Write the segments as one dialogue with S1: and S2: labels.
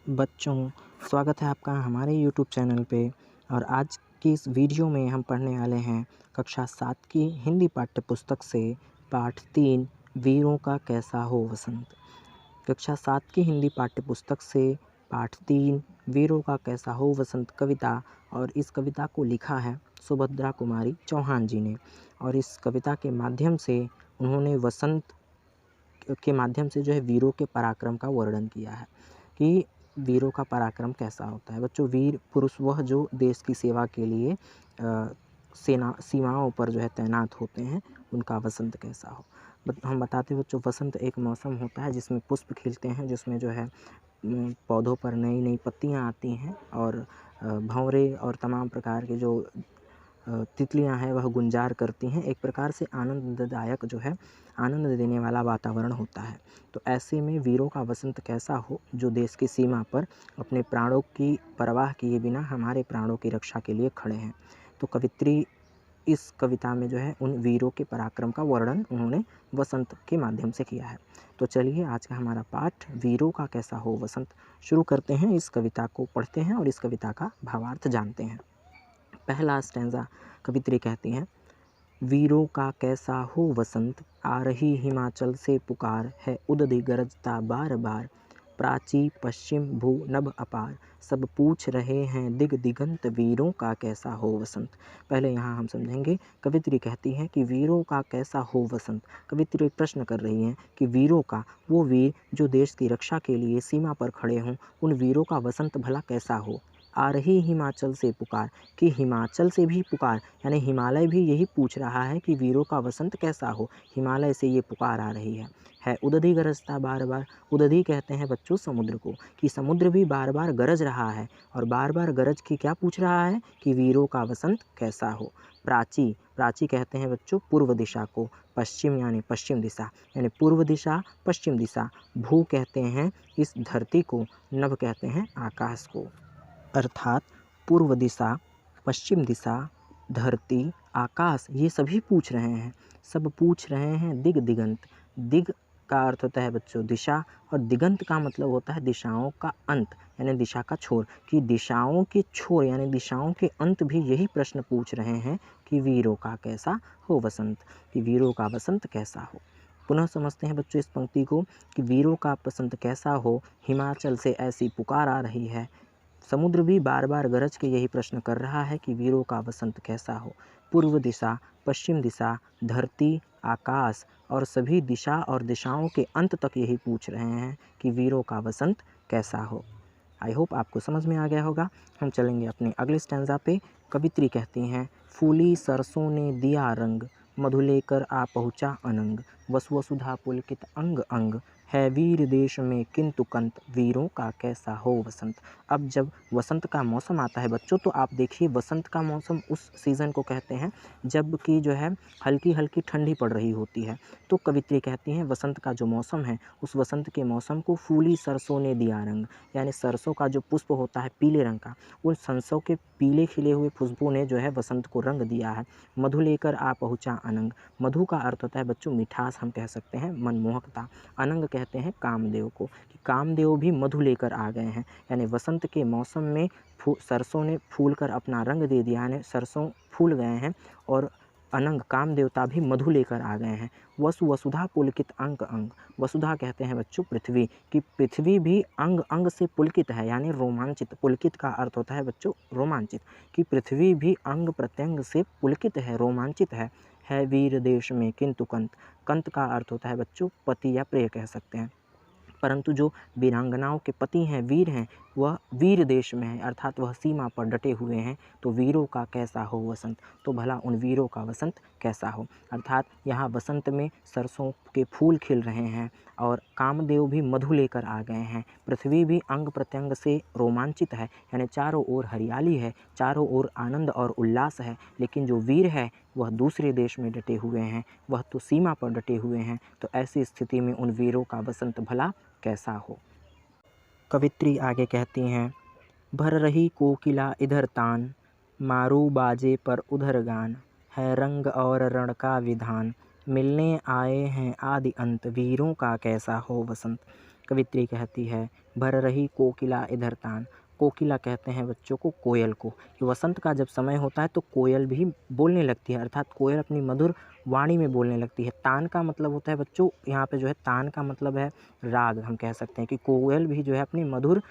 S1: बच्चों, स्वागत है आपका हमारे यूट्यूब चैनल पे। और आज की इस वीडियो में हम पढ़ने वाले हैं कक्षा 7 की हिंदी पाठ्य पुस्तक से पाठ 3 वीरों का कैसा हो वसंत। कक्षा 7 की हिंदी पाठ्य पुस्तक से पाठ 3 वीरों का कैसा हो वसंत कविता, और इस कविता को लिखा है सुभद्रा कुमारी चौहान जी ने। और इस कविता के माध्यम से उन्होंने वसंत के माध्यम से जो है वीरों के पराक्रम का वर्णन किया है कि वीरों का पराक्रम कैसा होता है। बच्चों, वीर पुरुष वह जो देश की सेवा के लिए सेना सीमाओं पर जो है तैनात होते हैं, उनका वसंत कैसा हो। हम बताते हैं बच्चों, वसंत एक मौसम होता है जिसमें पुष्प खिलते हैं, जिसमें जो है पौधों पर नई नई पत्तियां आती हैं और भंवरे और तमाम प्रकार के जो तितलियां हैं वह गुंजार करती हैं। एक प्रकार से आनंददायक जो है आनंद देने वाला वातावरण होता है। तो ऐसे में वीरों का वसंत कैसा हो जो देश की सीमा पर अपने प्राणों की परवाह किए बिना हमारे प्राणों की रक्षा के लिए खड़े हैं। तो कवित्री इस कविता में जो है उन वीरों के पराक्रम का वर्णन उन्होंने वसंत के माध्यम से किया है। तो चलिए आज का हमारा पाठ वीरों का कैसा हो वसंत शुरू करते हैं। इस कविता को पढ़ते हैं और इस कविता का भावार्थ जानते हैं। पहला स्टैंजा कवित्री कहती हैं, वीरों का कैसा हो वसंत, आ रही हिमाचल से पुकार है उदधि गरजता बार बार, प्राची पश्चिम भू नभ अपार, सब पूछ रहे हैं दिग दिगंत, वीरों का कैसा हो वसंत। पहले यहाँ हम समझेंगे, कवित्री कहती हैं कि वीरों का कैसा हो वसंत। कवित्री प्रश्न कर रही हैं कि वीरों का, वो वीर जो देश की रक्षा के लिए सीमा पर खड़े हों, उन वीरों का वसंत भला कैसा हो। आ रही हिमाचल से पुकार, कि हिमाचल से भी पुकार, यानी हिमालय भी यही पूछ रहा है कि वीरों का वसंत कैसा हो। हिमालय से ये पुकार आ रही है उदधि गरजता बार बार। उदधि कहते हैं बच्चों समुद्र को, कि समुद्र भी बार बार गरज रहा है और बार बार गरज के क्या पूछ रहा है कि वीरों का वसंत कैसा हो। प्राची, प्राची कहते हैं बच्चों पूर्व दिशा को, पश्चिम यानी पश्चिम दिशा, यानी पूर्व दिशा पश्चिम दिशा। भू कहते हैं इस धरती को, नभ कहते हैं आकाश को। अर्थात पूर्व दिशा, पश्चिम दिशा, धरती, आकाश, ये सभी पूछ रहे हैं। सब पूछ रहे हैं दिग दिगंत। दिग का अर्थ होता है बच्चों दिशा, और दिगंत का मतलब होता है दिशाओं का अंत, यानी दिशा का छोर। कि दिशाओं के छोर यानी दिशाओं के अंत भी यही प्रश्न पूछ रहे हैं कि वीरों का कैसा हो वसंत, कि वीरों का वसंत कैसा हो। पुनः समझते हैं बच्चों इस पंक्ति को, कि वीरों का वसंत कैसा हो, हिमाचल से ऐसी पुकार आ रही है। समुद्र भी बार बार गरज के यही प्रश्न कर रहा है कि वीरों का वसंत कैसा हो। पूर्व दिशा, पश्चिम दिशा, धरती, आकाश और सभी दिशा और दिशाओं के अंत तक यही पूछ रहे हैं कि वीरों का वसंत कैसा हो। आई होप आपको समझ में आ गया होगा। हम चलेंगे अपने अगले स्टैंजा पे। कवित्री कहती हैं, फूली सरसों ने दिया रंग, मधु लेकर आ पहुँचा अनंग, वसुधा पुलकित अंग अंग, है वीर देश में किंतु कंत, वीरों का कैसा हो वसंत। अब जब वसंत का मौसम आता है बच्चों, तो आप देखिए वसंत का मौसम उस सीज़न को कहते हैं जब कि जो है हल्की हल्की ठंडी पड़ रही होती है। तो कवित्री कहती हैं वसंत का जो मौसम है, उस वसंत के मौसम को फूली सरसों ने दिया रंग, यानी सरसों का जो पुष्प होता है पीले रंग का, उन सरसों के पीले खिले हुए पुष्पों ने जो है वसंत को रंग दिया है। मधु लेकर आ पहुँचा अनंग, मधु का अर्थ होता है बच्चों मिठास, हम कह सकते हैं मनमोहकता। अनंग कहते हैं कामदेव को, कि कामदेव भी मधु लेकर आ गए हैं, यानी वसंत के मौसम में सरसों ने फूल कर अपना रंग दे दिया, यानी सरसों फूल गए हैं और अनंग काम देवता भी मधु लेकर आ गए हैं। वसुधा पुलकित अंग अंग, वसुधा कहते हैं बच्चों पृथ्वी, कि पृथ्वी भी अंग अंग से पुलकित है, यानी रोमांचित। पुलकित का अर्थ होता है बच्चों रोमांचित, कि पृथ्वी भी अंग प्रत्यंग से पुलकित है, रोमांचित है वीर देश में किंतु कंत। कंत का अर्थ होता है बच्चों पति या प्रिय कह सकते हैं। परंतु जो वीरांगनाओं के पति हैं, वीर हैं, वह वीर देश में है, अर्थात वह सीमा पर डटे हुए हैं। तो वीरों का कैसा हो वसंत, तो भला उन वीरों का वसंत कैसा हो। अर्थात यहाँ वसंत में सरसों के फूल खिल रहे हैं और कामदेव भी मधु लेकर आ गए हैं। पृथ्वी भी अंग प्रत्यंग से रोमांचित है, यानी चारों ओर हरियाली है, चारों ओर आनंद और उल्लास है। लेकिन जो वीर है वह दूसरे देश में डटे हुए हैं, वह तो सीमा पर डटे हुए हैं। तो ऐसी स्थिति में उन वीरों का वसंत भला कैसा हो। कवित्री आगे कहती हैं, भर रही कोकिला इधर तान, मारू बाजे पर उधर गान, है रंग और रण का विधान, मिलने आए हैं आदि अंत, वीरों का कैसा हो वसंत। कवित्री कहती है भर रही कोकिला इधर तान। कोकिला कहते हैं बच्चों को कोयल को, कि वसंत का जब समय होता है तो कोयल भी बोलने लगती है, अर्थात कोयल अपनी मधुर वाणी में बोलने लगती है। तान का मतलब होता है बच्चों, यहाँ पे जो है तान का मतलब है राग। हम कह सकते हैं कि कोयल भी जो है अपनी मधुर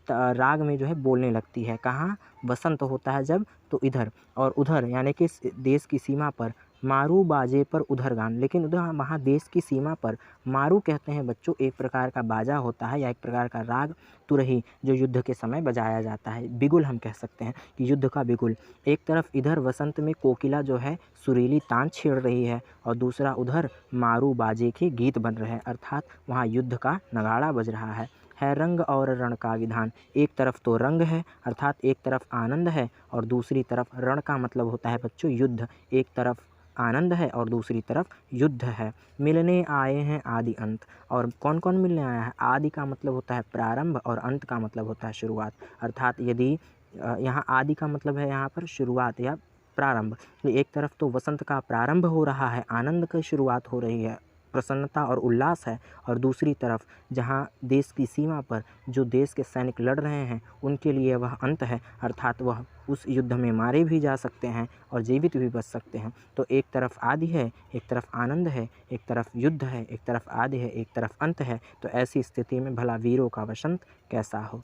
S1: राग में जो है बोलने लगती है। कहाँ वसंत होता है जब, तो इधर और उधर, यानी कि देश की सीमा पर मारू बाजे पर उधर गान। लेकिन उधर वहाँ देश की सीमा पर मारू कहते हैं बच्चों एक प्रकार का बाजा होता है या एक प्रकार का राग तुरही, जो युद्ध के समय बजाया जाता है। बिगुल हम कह सकते हैं कि युद्ध का बिगुल। एक तरफ इधर वसंत में कोकिला जो है सुरीली तान छेड़ रही है और दूसरा उधर मारू बाजे के गीत बन रहे हैं, अर्थात वहाँ युद्ध का नगाड़ा बज रहा है रंग और रण का विधान। एक तरफ तो रंग है, अर्थात एक तरफ आनंद है और दूसरी तरफ रण का मतलब होता है बच्चों युद्ध। एक तरफ आनंद है और दूसरी तरफ युद्ध है। मिलने आए हैं आदि अंत। और कौन कौन मिलने आया है? आदि का मतलब होता है प्रारंभ और अंत का मतलब होता है शुरुआत। अर्थात यदि यहाँ आदि का मतलब है यहाँ पर शुरुआत या प्रारंभ। एक तरफ तो वसंत का प्रारंभ हो रहा है, आनंद की शुरुआत हो रही है, प्रसन्नता और उल्लास है, और दूसरी तरफ जहाँ देश की सीमा पर जो देश के सैनिक लड़ रहे हैं उनके लिए वह अंत है, अर्थात वह उस युद्ध में मारे भी जा सकते हैं और जीवित भी बच सकते हैं। तो एक तरफ आदि है, एक तरफ आनंद है, एक तरफ युद्ध है, एक तरफ आदि है, एक तरफ अंत है। तो ऐसी स्थिति में भला वीरों का वसंत कैसा हो।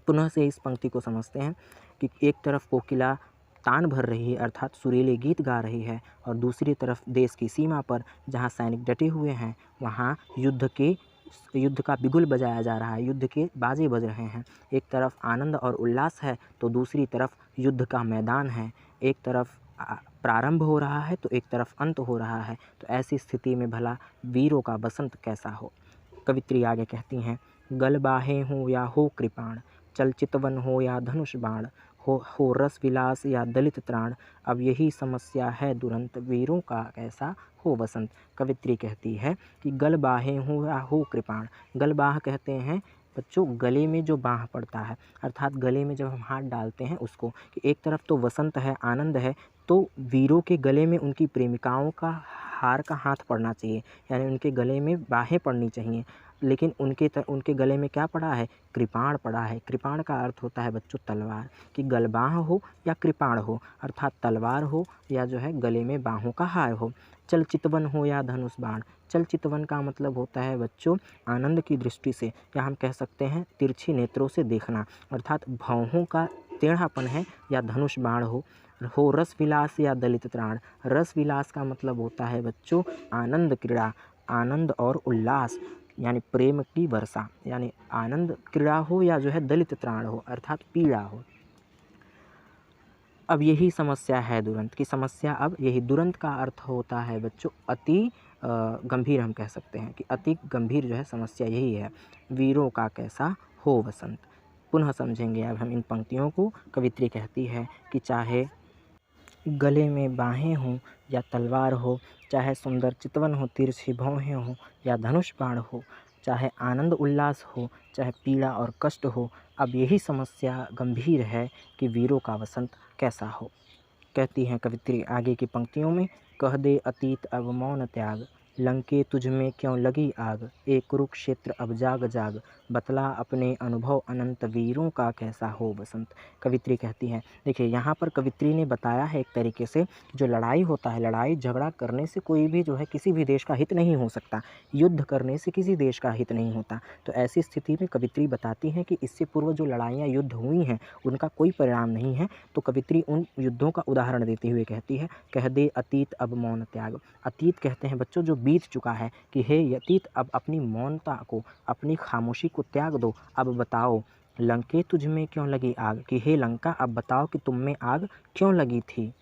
S1: पुनः से इस पंक्ति को समझते हैं कि एक तरफ कोकिला तान भर रही है, अर्थात सुरीले गीत गा रही है, और दूसरी तरफ देश की सीमा पर जहाँ सैनिक डटे हुए हैं वहाँ युद्ध का बिगुल बजाया जा रहा है, युद्ध के बाजे बज रहे हैं। एक तरफ आनंद और उल्लास है तो दूसरी तरफ युद्ध का मैदान है। एक तरफ प्रारंभ हो रहा है तो एक तरफ अंत हो रहा है। तो ऐसी स्थिति में भला वीरों का बसंत कैसा हो। कवित्री आगे कहती हैं, गल बाहें हों या हो कृपाण, चल चितवन हो या धनुष बाण, हो रस विलास या दलित त्राण, अब यही समस्या है दुरंत, वीरों का कैसा हो बसंत। कवित्री कहती है कि गल बाहें हों या हो कृपाण। गल बाह कहते हैं बच्चों गले में जो बाह पड़ता है, अर्थात गले में जब हम हाथ डालते हैं उसको, कि एक तरफ तो वसंत है, आनंद है, तो वीरों के गले में उनकी प्रेमिकाओं का हार का हाथ पड़ना चाहिए, यानी उनके गले में बाहें पड़नी चाहिए। लेकिन उनके गले में क्या पड़ा है? कृपाण पड़ा है। कृपाण का अर्थ होता है बच्चों तलवार, कि गलबाह हो या कृपाण हो, अर्थात तलवार हो या जो है गले में बाहों का हार हो। चल चितवन हो या धनुष बाण। चल चितवन का मतलब होता है बच्चों आनंद की दृष्टि से, या हम कह सकते हैं तिरछी नेत्रों से देखना, अर्थात भौहों का टेढ़ापन है, या धनुष बाण हो रस विलास या दलित त्राण। रस विलास का मतलब होता है बच्चों आनंद क्रीड़ा, आनंद और उल्लास, यानी प्रेम की वर्षा, यानी आनंद क्रीड़ा हो या जो है दलित त्राण हो, अर्थात पीड़ा हो। अब यही समस्या है दुरंत की समस्या। अब यही दुरंत का अर्थ होता है बच्चों अति गंभीर, हम कह सकते हैं कि अति गंभीर जो है समस्या यही है, वीरों का कैसा हो बसंत। पुनः समझेंगे अब हम इन पंक्तियों को। कवित्री कहती है कि चाहे गले में बाहें हों या तलवार हो, चाहे सुंदर चितवन हो, तिरछी भौहें हो या धनुष बाण हो, चाहे आनंद उल्लास हो, चाहे पीड़ा और कष्ट हो, अब यही समस्या गंभीर है कि वीरों का वसंत कैसा हो। कहती हैं कवित्री आगे की पंक्तियों में, कह दे अतीत अब मौन त्याग, लंके तुझ में क्यों लगी आग, एक कुरुक्षेत्र अब जाग जाग, बतला अपने अनुभव अनंत, वीरों का कैसा हो बसंत। कवित्री कहती है, देखिए यहाँ पर कवित्री ने बताया है एक तरीके से जो लड़ाई होता है, लड़ाई झगड़ा करने से कोई भी जो है किसी भी देश का हित नहीं हो सकता, युद्ध करने से किसी देश का हित नहीं होता। तो ऐसी स्थिति में कवित्री बताती हैं कि इससे पूर्व जो लड़ाइयाँ युद्ध हुई हैं उनका कोई परिणाम नहीं है। तो कवित्री उन युद्धों का उदाहरण देते हुए कहती है, कह दे अतीत अब मौन त्याग। अतीत कहते हैं बच्चों जो बीत चुका है, कि हे अतीत अब अपनी मौनता को, अपनी खामोशी को त्याग दो, अब बताओ लंके तुझ में क्यों लगी आग, कि हे लंका अब बताओ कि तुम में आग क्यों लगी थी।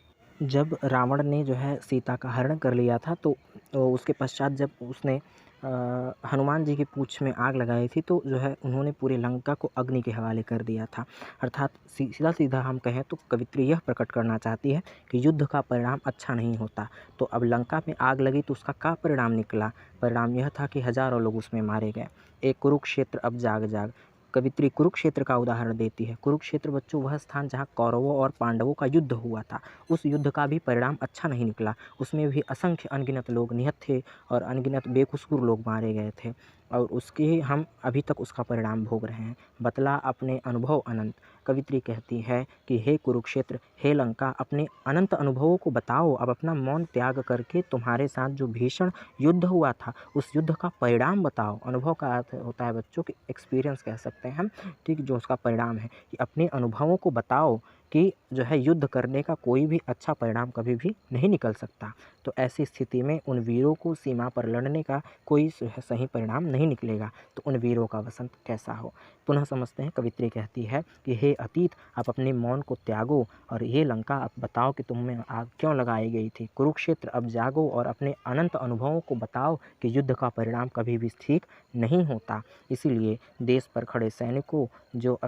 S1: जब रावण ने जो है सीता का हरण कर लिया था तो उसके पश्चात जब उसने हनुमान जी की पूँछ में आग लगाई थी तो जो है उन्होंने पूरे लंका को अग्नि के हवाले कर दिया था। अर्थात सीधा सीधा हम कहें तो कवित्री यह प्रकट करना चाहती है कि युद्ध का परिणाम अच्छा नहीं होता। तो अब लंका में आग लगी तो उसका क्या परिणाम निकला? परिणाम यह था कि हज़ारों लोग उसमें मारे गए। एक कुरुक्षेत्र अब जाग जाग। कवित्री कुरुक्षेत्र का उदाहरण देती है। कुरुक्षेत्र बच्चों वह स्थान जहाँ कौरवों और पांडवों का युद्ध हुआ था, उस युद्ध का भी परिणाम अच्छा नहीं निकला। उसमें भी असंख्य अनगिनत लोग निहत थे और अनगिनत बेकसूर लोग मारे गए थे। और उसके हम अभी तक उसका परिणाम भोग रहे हैं। बतला अपने अनुभव अनंत। कवित्री कहती है कि हे कुरुक्षेत्र, हे लंका, अपने अनंत अनुभवों को बताओ। अब अपना मौन त्याग करके तुम्हारे साथ जो भीषण युद्ध हुआ था उस युद्ध का परिणाम बताओ। अनुभव का अर्थ होता है बच्चों कि एक्सपीरियंस कह सकते हैं हम, ठीक, जो उसका परिणाम है कि अपने अनुभवों को बताओ कि जो है युद्ध करने का कोई भी अच्छा परिणाम कभी भी नहीं निकल सकता। तो ऐसी स्थिति में उन वीरों को सीमा पर लड़ने का कोई सही परिणाम नहीं निकलेगा। तो उन वीरों का वसंत कैसा हो। पुनः समझते हैं, कवित्री कहती है कि हे अतीत, आप अपने मौन को त्यागो, और ये लंका, आप बताओ कि तुम में आग क्यों लगाई गई थी। कुरुक्षेत्र, अब जागो और अपने अनंत अनुभवों को बताओ कि युद्ध का परिणाम कभी भी ठीक नहीं होता। इसीलिए देश पर खड़े सैनिकों जो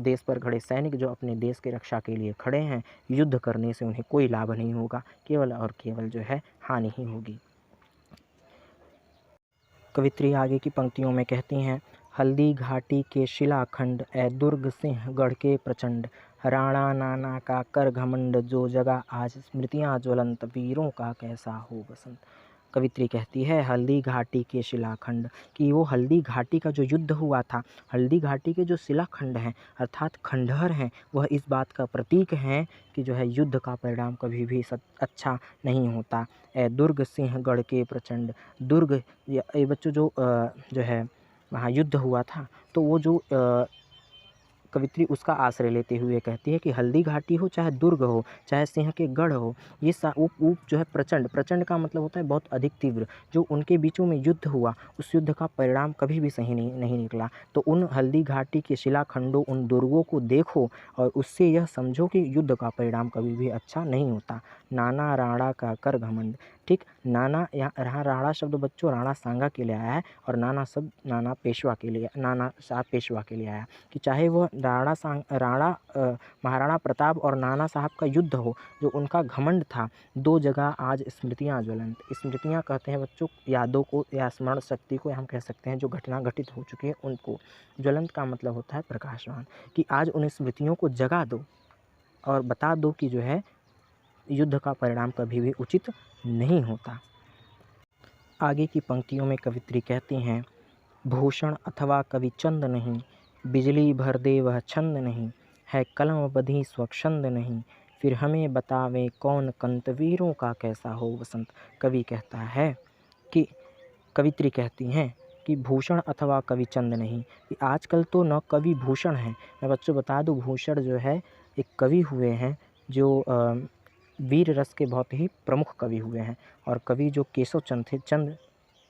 S1: देश पर खड़े सैनिक जो अपने देश की रक्षा के लिए खड़े हैं, युद्ध करने से उन्हें कोई लाभ नहीं होगा, केवल और केवल जो है हानि ही होगी। कवित्री आगे की पंक्तियों में कहती हैं, हल्दी घाटी के शिलाखंड, ए दुर्ग सिंहगढ़ के प्रचंड, राणा नाना का कर घमंड, जो जगह आज स्मृतियाँ ज्वलंत, वीरों का कैसा हो बसंत। कवित्री कहती है हल्दी घाटी के शिलाखंड, कि वो हल्दी घाटी का जो युद्ध हुआ था, हल्दी घाटी के जो शिलाखंड हैं अर्थात खंडहर हैं, वह इस बात का प्रतीक हैं कि जो है युद्ध का परिणाम कभी भी अच्छा नहीं होता। दुर्ग सिंहगढ़ के प्रचंड, दुर्ग ये बच्चों जो है वहाँ युद्ध हुआ था, तो वो जो कवित्री उसका आश्रय लेते हुए कहती है कि हल्दी घाटी हो, चाहे दुर्ग हो, चाहे सिंह के गढ़ हो, ये ऊप जो है प्रचंड, प्रचंड का मतलब होता है बहुत अधिक तीव्र, जो उनके बीचों में युद्ध हुआ उस युद्ध का परिणाम कभी भी सही नहीं निकला। तो उन हल्दी घाटी के शिलाखंडों, उन दुर्गों को देखो और उससे यह समझो कि युद्ध का परिणाम कभी भी अच्छा नहीं होता। नाना राणा का कर घमंड, ठीक, नाना यहाँ राणा शब्द बच्चों राणा सांगा के लिए आया है, और नाना शब्द नाना साहब पेशवा के लिए आया, कि चाहे वह महाराणा प्रताप और नाना साहब का युद्ध हो, जो उनका घमंड था, दो जगह आज स्मृतियाँ ज्वलंत। स्मृतियाँ कहते हैं बच्चों यादों को या स्मरण शक्ति को हम कह सकते हैं, जो घटना घटित हो चुकी है उनको। ज्वलंत का मतलब होता है प्रकाशवान, कि आज उन स्मृतियों को जगा दो और बता दो कि जो है युद्ध का परिणाम कभी भी उचित नहीं होता। आगे की पंक्तियों में कवित्री कहती हैं, भूषण अथवा कवि चंद नहीं, बिजली भर दे वह छंद नहीं, है कलम बधी स्वच्छंद नहीं, फिर हमें बतावे कौन कंत, वीरों का कैसा हो वसंत। कवि कहता है कि कवित्री कहती हैं कि भूषण अथवा कवि चंद नहीं, कि आजकल तो न कवि भूषण हैं। मैं बच्चों बता दूं, भूषण जो है एक कवि हुए हैं जो वीर रस के बहुत ही प्रमुख कवि हुए हैं, और कवि जो केशव चंद थे, चंद,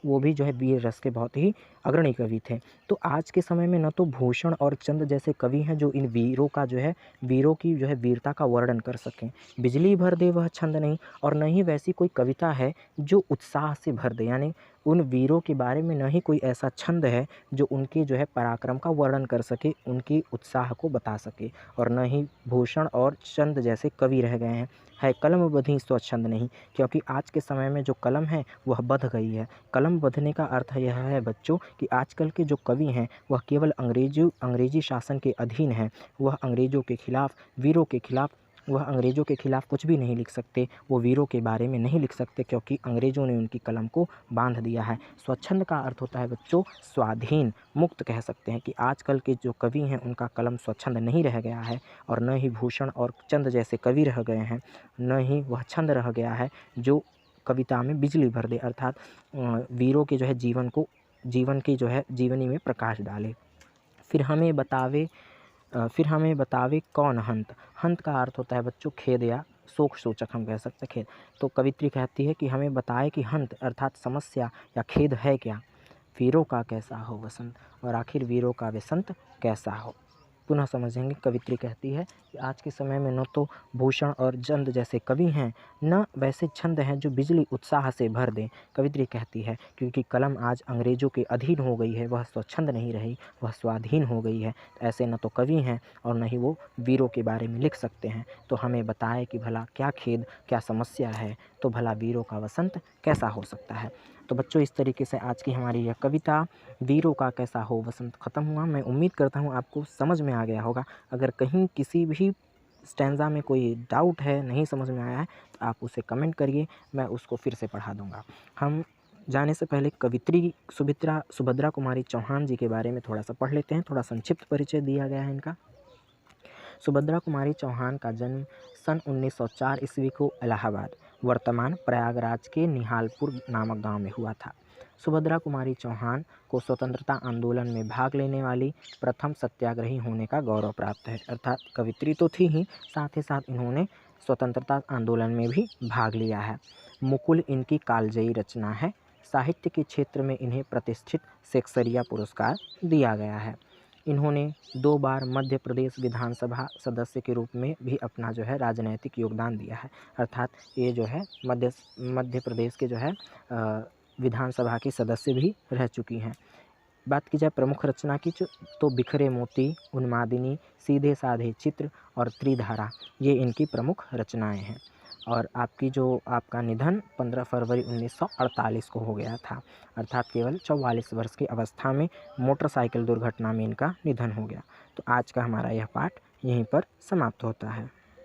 S1: वो भी जो है वीर रस के बहुत ही अग्रणी कवि थे। तो आज के समय में न तो भूषण और चंद जैसे कवि हैं जो इन वीरों का जो है वीरों की जो है वीरता का वर्णन कर सकें। बिजली भर दे वह छंद नहीं, और न ही वैसी कोई कविता है जो उत्साह से भर दे, यानी उन वीरों के बारे में न ही कोई ऐसा छंद है जो उनके जो है पराक्रम का वर्णन कर सके, उनकी उत्साह को बता सके, और न ही भूषण और चंद जैसे कवि रह गए हैं। है कलम बधी स्वच्छंद नहीं, क्योंकि आज के समय में जो कलम है वह बध गई है। कलम बधने का अर्थ यह है बच्चों कि आजकल के जो कवि हैं वह केवल अंग्रेजी शासन के अधीन हैं। वह अंग्रेज़ों के खिलाफ, वीरों के खिलाफ, वह अंग्रेज़ों के खिलाफ कुछ भी नहीं लिख सकते, वो वीरों के बारे में नहीं लिख सकते, क्योंकि अंग्रेज़ों ने उनकी कलम को बांध दिया है। स्वच्छंद का अर्थ होता है बच्चों स्वाधीन, मुक्त कह सकते हैं, कि आजकल के जो कवि हैं उनका कलम स्वच्छंद नहीं रह गया है, और न ही भूषण और चंद जैसे कवि रह गए हैं, न ही वह छंद रह गया है जो कविता में बिजली भर दे, अर्थात वीरों के जो है जीवन की जो है जीवनी में प्रकाश डाले। फिर हमें बतावे कौन हंत। हंत का अर्थ होता है बच्चों खेद या शोक सूचक हम कह सकते हैं, खेद। तो कवित्री कहती है कि हमें बताए कि हंत अर्थात समस्या या खेद है क्या। वीरों का कैसा हो वसंत, और आखिर वीरों का वसंत कैसा हो। पुनः समझेंगे, कवित्री कहती है कि आज के समय में न तो भूषण और चंद जैसे कवि हैं, न वैसे छंद हैं जो बिजली उत्साह से भर दें। कवित्री कहती है क्योंकि कलम आज अंग्रेज़ों के अधीन हो गई है, वह स्वच्छंद नहीं रही, वह स्वाधीन हो गई है। ऐसे न तो कवि हैं और न ही वो वीरों के बारे में लिख सकते हैं। तो हमें बताए कि भला क्या खेद, क्या समस्या है, तो भला वीरों का वसंत कैसा हो सकता है। तो बच्चों इस तरीके से आज की हमारी यह कविता वीरों का कैसा हो वसंत ख़त्म हुआ। मैं उम्मीद करता हूँ आपको समझ में आ गया होगा। अगर कहीं किसी भी स्टैंज़ा में कोई डाउट है, नहीं समझ में आया है, तो आप उसे कमेंट करिए, मैं उसको फिर से पढ़ा दूँगा। हम जाने से पहले कवित्री सुभद्रा कुमारी चौहान जी के बारे में थोड़ा सा पढ़ लेते हैं। थोड़ा संक्षिप्त परिचय दिया गया है इनका। सुभद्रा कुमारी चौहान का जन्म सन 1904 ईस्वी को इलाहाबाद, वर्तमान प्रयागराज के निहालपुर नामक गांव में हुआ था। सुभद्रा कुमारी चौहान को स्वतंत्रता आंदोलन में भाग लेने वाली प्रथम सत्याग्रही होने का गौरव प्राप्त है। अर्थात कवित्री तो थी ही, साथ ही साथ इन्होंने स्वतंत्रता आंदोलन में भी भाग लिया है। मुकुल इनकी कालजयी रचना है। साहित्य के क्षेत्र में इन्हें प्रतिष्ठित शेक्सपियर पुरस्कार दिया गया है। इन्होंने 2 बार मध्य प्रदेश विधानसभा सदस्य के रूप में भी अपना जो है राजनैतिक योगदान दिया है। अर्थात ये जो है मध्य प्रदेश के जो है विधानसभा की सदस्य भी रह चुकी हैं। बात की जाए प्रमुख रचना की तो बिखरे मोती, उन्मादिनी, सीधे साधे चित्र और त्रिधारा, ये इनकी प्रमुख रचनाएं हैं। और आपका निधन 15 फरवरी 1948 को हो गया था। अर्थात केवल 44 वर्ष की अवस्था में मोटरसाइकिल दुर्घटना में इनका निधन हो गया। तो आज का हमारा यह पाठ यहीं पर समाप्त होता है।